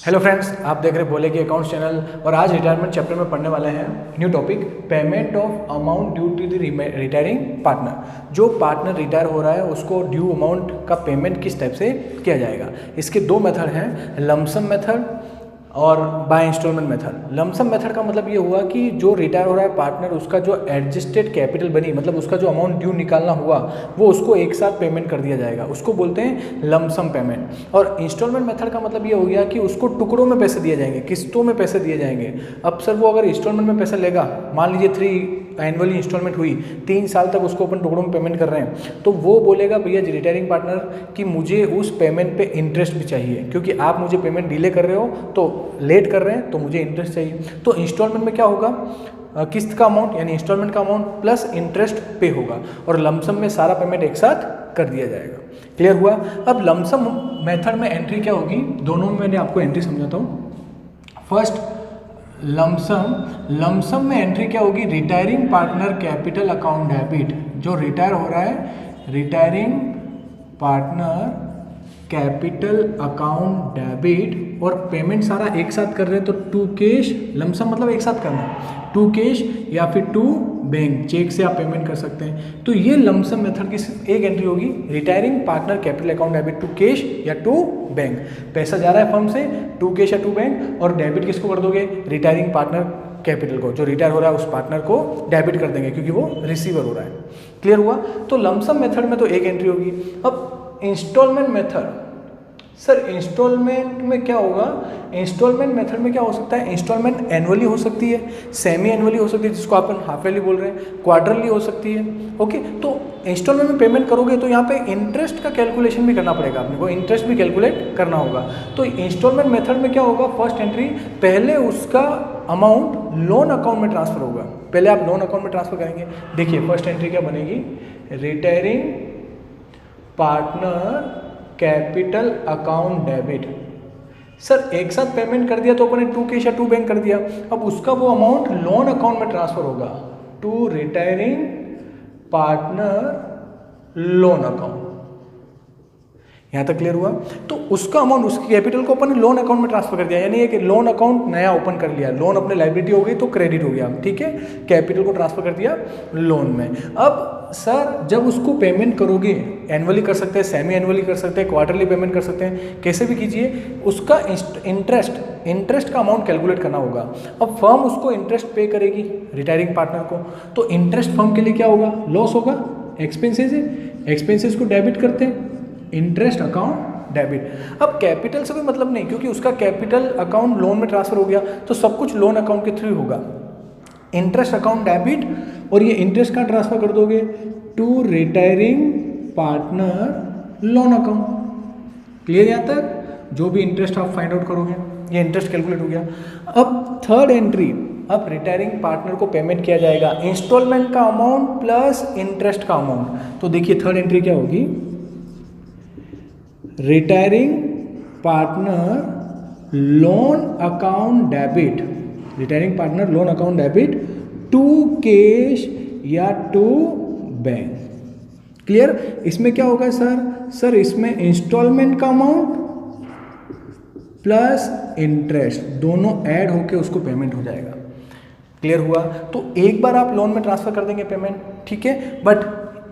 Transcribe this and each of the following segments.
Hello friends, आप देख रहे हैं बोले कि अकाउंट्स चैनल और आज रिटायरमेंट चैप्टर में पढ़ने वाले हैं new topic payment of amount due to the retiring partner. जो पार्टनर रिटायर हो रहा है उसको ड्यू अमाउंट का पेमेंट किस टाइप से किया जाएगा। इसके दो मेथड हैं, लमसम मेथड और by instalment method. Lump sum method का मतलब ये हुआ कि जो रिटायर हो रहा है पार्टनर, उसका जो एडजस्टेड कैपिटल बनी, मतलब उसका जो अमाउंट ड्यू निकालना हुआ वो उसको एक साथ पेमेंट कर दिया जाएगा, उसको बोलते हैं लमसम पेमेंट। और इंस्टॉलमेंट मेथड का मतलब ये हो गया कि उसको टुकड़ों में पैसे दिए जाएंगे, किस्तों में पैसे दिए जाएंगे। अब सर वो अगर इंस्टॉलमेंट में पैसा लेगा, मान लीजिए 3 एनुअली इंस्टॉलमेंट हुई, 3 साल तक उसको अपन टुकड़ों में पेमेंट कर रहे हैं, तो वो बोलेगा भैया रिटायरिंग पार्टनर कि मुझे उस पेमेंट पे इंटरेस्ट भी चाहिए, क्योंकि आप मुझे पेमेंट डिले कर रहे हो तो लेट कर रहे हैं तो मुझे इंटरेस्ट चाहिए। तो इंस्टॉलमेंट में क्या होगा, किस्त का अमाउंट यानी इंस्टॉलमेंट का अमाउंट प्लस इंटरेस्ट पे होगा और लमसम में सारा पेमेंट एक साथ कर दिया जाएगा। क्लियर हुआ। अब लमसम मेथड में एंट्री क्या होगी, दोनों में मैंने आपको एंट्री समझाता हूँ। फर्स्ट लमसम में एंट्री क्या होगी, retiring partner capital account debit. जो रिटायर हो रहा है, retiring partner capital account debit और पेमेंट सारा एक साथ कर रहे हैं तो टू कैश, लमसम मतलब एक साथ करना, टू कैश या फिर टू बैंक, चेक से आप पेमेंट कर सकते हैं। तो ये लमसम मेथड की एक एंट्री होगी, retiring partner capital account debit to cash या टू बैंक। पैसा जा रहा है फर्म से, टू कैश या टू बैंक, और डेबिट किसको कर दोगे, रिटायरिंग पार्टनर कैपिटल को, जो रिटायर हो रहा है उस पार्टनर को डेबिट कर देंगे क्योंकि वो रिसीवर हो रहा है। क्लियर हुआ। तो लमसम मेथड में तो एक एंट्री होगी। अब इंस्टॉलमेंट मेथड, सर इंस्टॉलमेंट में क्या होगा, इंस्टॉलमेंट मेथड में क्या हो सकता है, इंस्टॉलमेंट एनुअली हो सकती है, सेमी एनुअली हो सकती है जिसको अपन हाफ ईयरली बोल रहे हैं, क्वार्टरली हो सकती है। ओके, तो इंस्टॉलमेंट में पेमेंट करोगे तो यहाँ पे इंटरेस्ट का कैलकुलेशन भी करना पड़ेगा, अपने को इंटरेस्ट भी कैलकुलेट करना होगा। तो इंस्टॉलमेंट मेथड में क्या होगा, फर्स्ट एंट्री पहले उसका अमाउंट लोन अकाउंट में ट्रांसफर होगा, पहले आप लोन अकाउंट में ट्रांसफर करेंगे। देखिए फर्स्ट एंट्री क्या बनेगी, retiring partner capital account debit. Sir एक साथ पेमेंट कर दिया तो अपने टू कैश या टू बैंक कर दिया, अब उसका वो अमाउंट लोन अकाउंट में ट्रांसफर होगा to retiring partner loan account. यहाँ तक क्लियर हुआ। तो उसका अमाउंट, उसकी कैपिटल को अपन लोन अकाउंट में ट्रांसफर कर दिया, यानी एक लोन अकाउंट नया ओपन कर लिया, लोन अपने लायबिलिटी हो गई तो क्रेडिट हो गया, ठीक है, कैपिटल को ट्रांसफर कर दिया लोन में। अब सर जब उसको पेमेंट करोगे, एनुअली कर सकते हैं, सेमी एनुअली कर सकते हैं, क्वार्टरली पेमेंट कर सकते हैं, कैसे भी कीजिए, उसका इंटरेस्ट का अमाउंट कैलकुलेट करना होगा। अब फर्म उसको इंटरेस्ट पे करेगी रिटायरिंग पार्टनर को, तो इंटरेस्ट फर्म के लिए क्या होगा, लॉस होगा, एक्सपेंसेस है, एक्सपेंसेस को डेबिट करते हैं, इंटरेस्ट अकाउंट डेबिट। अब कैपिटल से कोई मतलब नहीं क्योंकि उसका कैपिटल अकाउंट लोन में ट्रांसफर हो गया तो सब कुछ लोन अकाउंट के थ्रू होगा, इंटरेस्ट अकाउंट डेबिट, और ये इंटरेस्ट का ट्रांसफर कर दोगे to retiring partner loan account. Clear यहाँ तक, जो भी इंटरेस्ट आप फाइंड आउट करोगे ये इंटरेस्ट कैलकुलेट हो गया। अब थर्ड एंट्री, अब रिटायरिंग पार्टनर को पेमेंट किया जाएगा इंस्टॉलमेंट का अमाउंट प्लस इंटरेस्ट का अमाउंट। तो देखिए थर्ड एंट्री क्या होगी, retiring partner loan account debit, retiring partner loan account debit to cash या टू बैंक। क्लियर। इसमें क्या होगा सर इसमें इंस्टॉलमेंट का अमाउंट प्लस इंटरेस्ट दोनों ऐड होके उसको पेमेंट हो जाएगा। क्लियर हुआ। तो एक बार आप लोन में ट्रांसफर कर देंगे पेमेंट, ठीक है, बट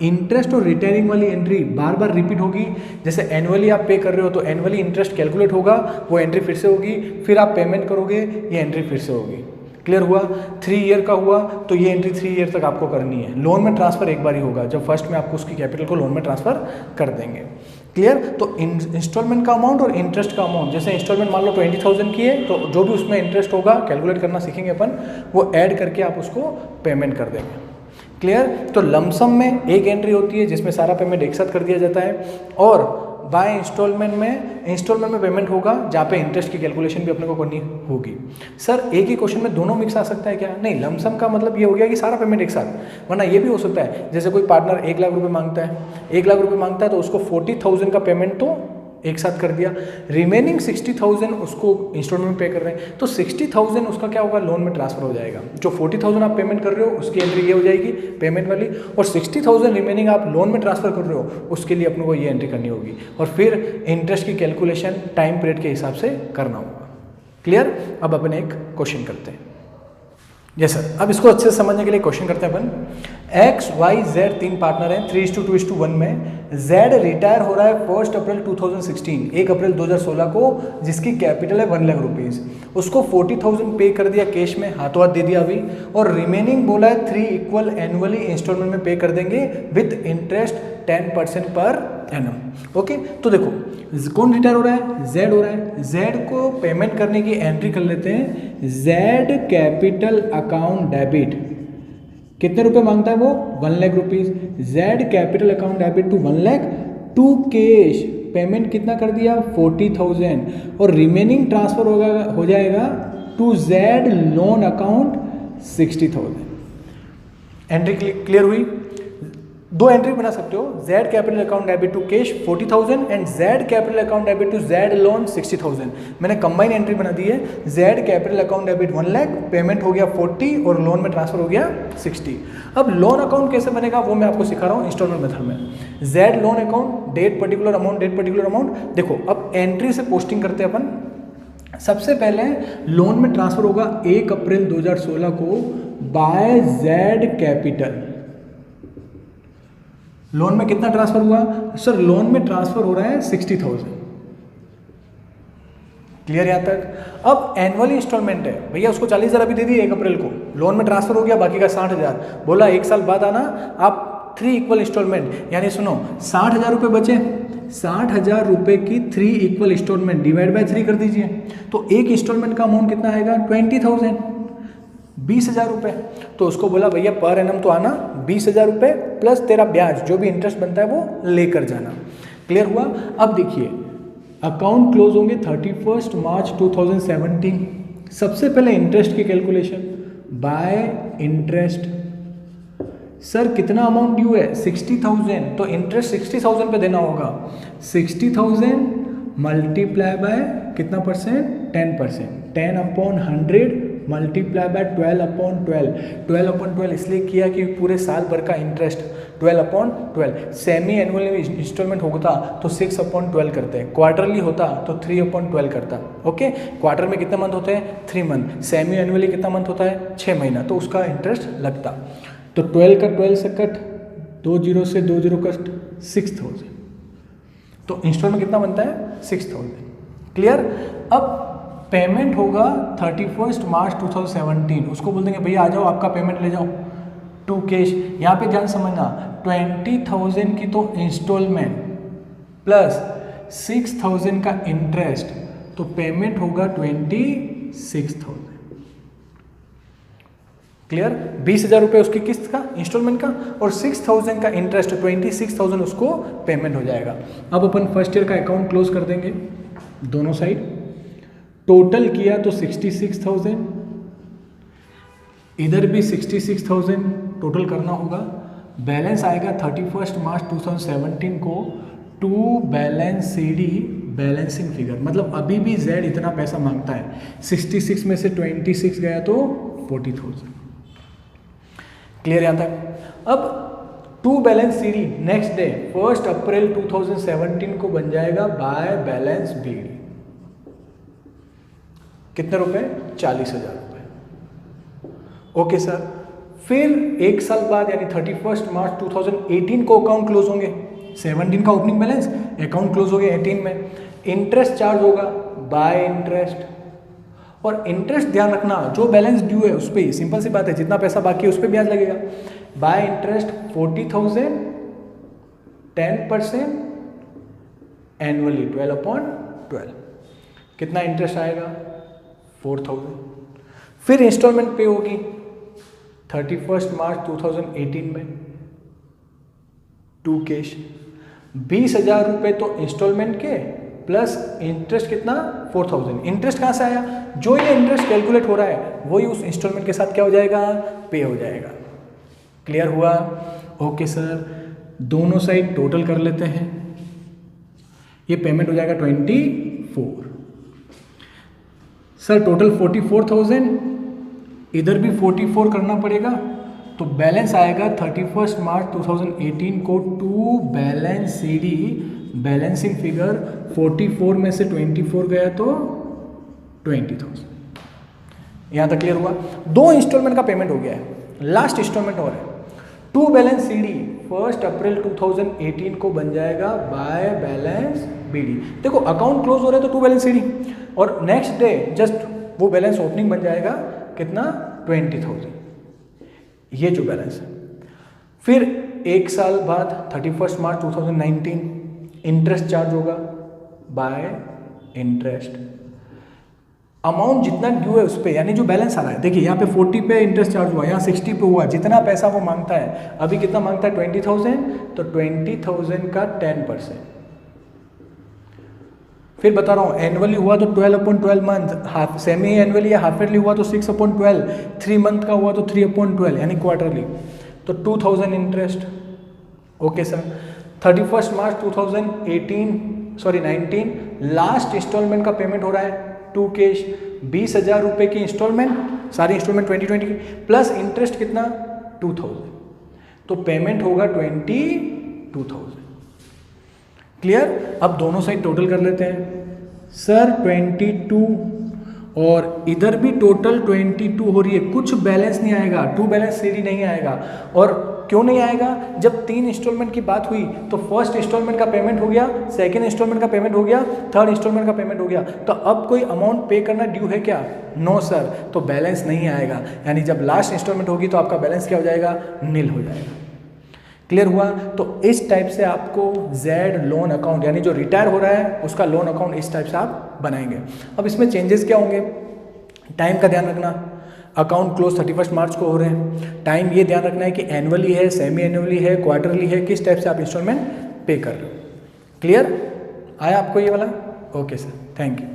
इंटरेस्ट और रिटायरिंग वाली एंट्री बार बार रिपीट होगी। जैसे एनुअली आप पे कर रहे हो तो एनुअली इंटरेस्ट कैलकुलेट होगा, वो एंट्री फिर से होगी, फिर आप पेमेंट करोगे ये एंट्री फिर से होगी। क्लियर हुआ। 3 ईयर का हुआ तो ये एंट्री 3 ईयर तक आपको करनी है। लोन में ट्रांसफर एक बार ही होगा, जब फर्स्ट में आपको उसकी कैपिटल को लोन में ट्रांसफर कर देंगे। क्लियर। तो इंस्टॉलमेंट का अमाउंट और इंटरेस्ट का अमाउंट, जैसे इंस्टॉलमेंट मान लो 20,000 की है तो जो भी उसमें इंटरेस्ट होगा कैलकुलेट करना सीखेंगे अपन, वो ऐड करके आप उसको पेमेंट कर देंगे। क्लियर। तो लमसम में एक एंट्री होती है जिसमें सारा पेमेंट एक साथ कर दिया जाता है, और बाय इंस्टॉलमेंट में पेमेंट होगा जहाँ पे इंटरेस्ट की कैलकुलेशन भी अपने को करनी होगी। सर एक ही क्वेश्चन में दोनों मिक्स आ सकता है क्या, नहीं, लमसम का मतलब ये हो गया कि सारा पेमेंट एक साथ, वरना ये भी हो सकता है जैसे कोई पार्टनर 1 लाख रुपए मांगता है, 1 लाख रुपए मांगता है तो उसको 40,000 का पेमेंट तो एक साथ कर दिया, रिमेनिंग 60,000 उसको इंस्टॉलमेंट में पे कर रहे हैं तो 60,000 उसका क्या होगा, लोन में ट्रांसफर हो जाएगा। जो 40,000 आप पेमेंट कर रहे हो उसकी एंट्री ये हो जाएगी पेमेंट वाली, और 60,000 रिमेनिंग आप लोन में ट्रांसफर कर रहे हो उसके लिए अपने को ये एंट्री करनी होगी, और फिर इंटरेस्ट की कैलकुलेशन टाइम पीरियड के हिसाब से करना होगा। क्लियर? अब अपन एक क्वेश्चन करते हैं। यस सर, अब इसको अच्छे से समझने के लिए क्वेश्चन करते हैं अपन। एक्स वाई जेड 3 पार्टनर हैं 3:2:1 में। जेड रिटायर हो रहा है 1 अप्रैल 2016, 1 अप्रैल 2016 को, जिसकी कैपिटल है 1 लाख रुपीज़। उसको 40,000 पे कर दिया कैश में, हाथों हाथ दे दिया अभी, और रिमेनिंग बोला है 3 इक्वल एनुअली इंस्टॉलमेंट में पे कर देंगे with interest 10% per annum. Okay, तो देखो कौन रिटायर हो रहा है? जेड हो रहा है। जेड को पेमेंट करने की एंट्री कर लेते हैं। जेड कैपिटल अकाउंट डेबिट, कितने रुपए मांगता है वो? 1 lakh rupees. Z capital account debit to 1 lakh, to cash payment कितना कर दिया? 40,000, और रिमेनिंग ट्रांसफर हो जाएगा to Z loan account 60,000। Entry clear हुई? दो एंट्री बना सकते हो, Z capital account debit to cash 40,000 and Z capital account debit to Z loan 60,000। मैंने कंबाइन एंट्री बना दी है। Z capital account debit 1 lakh, payment हो गया 40 और लोन में ट्रांसफर हो गया 60। अब लोन अकाउंट कैसे बनेगा वो मैं आपको सिखा रहा हूँ इंस्टॉलमेंट मेथड में। Z loan account, date particular amount, date particular amount. देखो अब एंट्री से पोस्टिंग करते हैं अपन। सबसे पहले लोन में ट्रांसफर होगा 1 अप्रैल 2016 को बाय जेड कैपिटल। लोन में कितना ट्रांसफर हुआ? सर लोन में ट्रांसफर हो रहा है 60,000। क्लियर यहां तक? अब एनुअल इंस्टॉलमेंट है भैया, उसको 40,000 अभी दे दिए 1 अप्रैल को, लोन में ट्रांसफर हो गया, बाकी का 60,000 बोला 1 साल बाद आना आप 3 इक्वल इंस्टॉलमेंट, यानी सुनो 60,000 रुपये बचे। 60,000 रुपये की 3 इक्वल इंस्टॉलमेंट डिवाइड बाय 3 कर दीजिए, तो एक इंस्टॉलमेंट का अमाउंट कितना आएगा? 20,000, 20,000 रुपये। तो उसको बोला भैया पर एनम तो आना 20,000 रुपये प्लस तेरा ब्याज जो भी इंटरेस्ट बनता है वो लेकर जाना। क्लियर हुआ? अब देखिए अकाउंट क्लोज होंगे 31 मार्च 2017। सबसे पहले इंटरेस्ट की कैलकुलेशन बाय इंटरेस्ट। सर कितना अमाउंट ड्यू है? 60,000, तो इंटरेस्ट 60,000 पे देना होगा। 60,000 मल्टीप्लाई बाय कितना परसेंट? 10%। 10/100 multiply by 12/12। 12/12 इसलिए किया कि पूरे साल भर का इंटरेस्ट 12/12। सेमी एनुअल इंस्टॉलमेंट होता तो 6/12 करते हैं, क्वार्टरली होता तो 3/12 करता। ओके, क्वार्टर में कितने मंथ होते हैं? 3 मंथ। सेमी एनुअली कितना मंथ होता है? 6 महीना, तो उसका इंटरेस्ट लगता। तो 12 का 12 से कट, 2 0 से 2 0 कट, 6,000। तो इंस्टॉलमेंट कितना बनता है? 6,000। क्लियर? अब पेमेंट होगा 31 मार्च 2017। उसको बोल देंगे भैया आ जाओ आपका पेमेंट ले जाओ टू कैश। यहाँ पे ध्यान समझना 20,000 की तो इंस्टॉलमेंट प्लस 6,000 का इंटरेस्ट, तो पेमेंट होगा 26,000। क्लियर? 20,000 रुपये उसकी किस्त का इंस्टॉलमेंट का और 6,000 का इंटरेस्ट, 26,000 उसको पेमेंट हो जाएगा। अब अपन फर्स्ट ईयर का अकाउंट क्लोज कर देंगे दोनों साइड। टोटल किया तो 66,000, इधर भी 66,000 टोटल करना होगा। बैलेंस आएगा 31 मार्च 2017 को to balance CD balancing figure, मतलब अभी भी जेड इतना पैसा मांगता है। 66 में से 26 गया तो 40,000। क्लियर यहाँ तक? अब to balance CD next day 1 April 2017 को बन जाएगा बाय बैलेंस BD। कितने रुपए? 40,000 रुपए। ओके सर, फिर 1 साल बाद यानी 31 मार्च 2018 को अकाउंट क्लोज होंगे। 17 का ओपनिंग बैलेंस, अकाउंट क्लोज हो गया 18 में। इंटरेस्ट चार्ज होगा बाय इंटरेस्ट, और इंटरेस्ट ध्यान रखना जो बैलेंस ड्यू है उस पर, सिंपल सी बात है, जितना पैसा बाकी है उस पर ब्याज लगेगा। Bye interest 40,000, 10% annually 12/12। कितना इंटरेस्ट आएगा? 4,000। फिर इंस्टॉलमेंट पे होगी 31 मार्च 2018 में टू कैश। 20,000 रुपये तो इंस्टॉलमेंट के प्लस इंटरेस्ट कितना? 4,000। इंटरेस्ट कहाँ से आया? जो ये इंटरेस्ट कैलकुलेट हो रहा है वही उस इंस्टॉलमेंट के साथ क्या हो जाएगा? पे हो जाएगा। क्लियर हुआ? ओके सर, दोनों साइड टोटल कर लेते हैं। ये पेमेंट हो जाएगा 24। सर टोटल 44,000, इधर भी 44 करना पड़ेगा, तो बैलेंस आएगा 31 मार्च 2018 को to balance CD balancing figure. 44 में से 24 गया तो 20,000। यहाँ तक क्लियर हुआ। 2 इंस्टॉलमेंट का पेमेंट हो गया है, लास्ट इंस्टॉलमेंट और है। टू बैलेंस CD 1 अप्रैल 2018 को बन जाएगा बाय बैलेंस BD। देखो अकाउंट क्लोज हो रहा है तो टू बैलेंस CD, और नेक्स्ट डे जस्ट वो बैलेंस ओपनिंग बन जाएगा कितना, 20,000, ये जो बैलेंस है। फिर 1 साल बाद 31 मार्च 2019 इंटरेस्ट चार्ज होगा बाय इंटरेस्ट, अमाउंट जितना ड्यू है उस पर, यानी जो बैलेंस आ रहा है। देखिए यहाँ पे 40 पे इंटरेस्ट चार्ज हुआ, यहाँ 60 पे हुआ, जितना पैसा वो मांगता है, अभी कितना मांगता है 20,000, तो 20,000 का 10%। फिर बता रहा हूँ एनुअली हुआ तो 12/12 मंथ, हाफ सेमी एनुअली या हाफ ईयरली हुआ तो 6/12, 3 मंथ का हुआ तो 3/12 यानी क्वार्टरली, तो 2,000 इंटरेस्ट। Okay sir. 31 मार्च 2019 लास्ट इंस्टॉलमेंट का पेमेंट हो रहा है 2 कैश, 20,000 रुपये की इंस्टॉलमेंट, सारी इंस्टॉलमेंट 2020 की, प्लस इंटरेस्ट कितना 2,000, तो पेमेंट होगा 22,000। क्लियर। अब दोनों साइड टोटल कर लेते हैं सर। 22 और इधर भी टोटल 22 हो रही है, कुछ बैलेंस नहीं आएगा, टू बैलेंस CD नहीं आएगा। और क्यों नहीं आएगा, जब 3 इंस्टॉलमेंट की बात हुई तो फर्स्ट इंस्टॉलमेंट का पेमेंट हो गया, सेकंड इंस्टॉलमेंट का पेमेंट हो गया, थर्ड इंस्टॉलमेंट का पेमेंट हो गया, तो अब कोई अमाउंट पे करना ड्यू है क्या, नो सर, तो बैलेंस नहीं आएगा। यानी जब लास्ट इंस्टॉलमेंट होगी तो आपका बैलेंस क्या हो जाएगा, नील हो जाएगा। क्लियर हुआ। तो इस टाइप से आपको Z लोन अकाउंट, यानी जो रिटायर हो रहा है उसका लोन अकाउंट इस टाइप से आप बनाएंगे। अब इसमें चेंजेस क्या होंगे, टाइम का ध्यान रखना, अकाउंट क्लोज 31 मार्च को हो रहे हैं, टाइम ये ध्यान रखना है कि एनुअली है, सेमी एनुअली है, क्वार्टरली है, किस टाइप से आप इंस्टॉलमेंट पे कर रहे हो। क्लियर आया आपको ये वाला? Okay sir, thank you.